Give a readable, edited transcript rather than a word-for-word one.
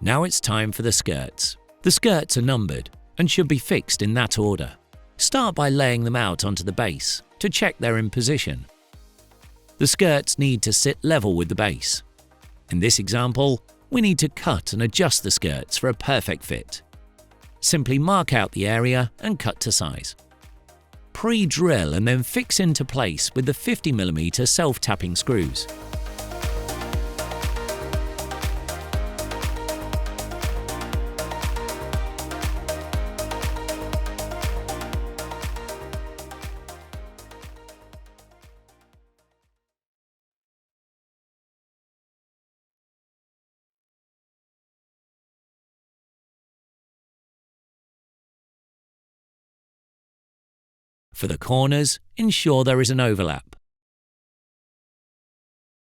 Now it's time for the skirts. The skirts are numbered and should be fixed in that order. Start by laying them out onto the base to check they're in position. The skirts need to sit level with the base. In this example, we need to cut and adjust the skirts for a perfect fit. Simply mark out the area and cut to size. Pre-drill and then fix into place with the 50mm self-tapping screws. For the corners, ensure there is an overlap.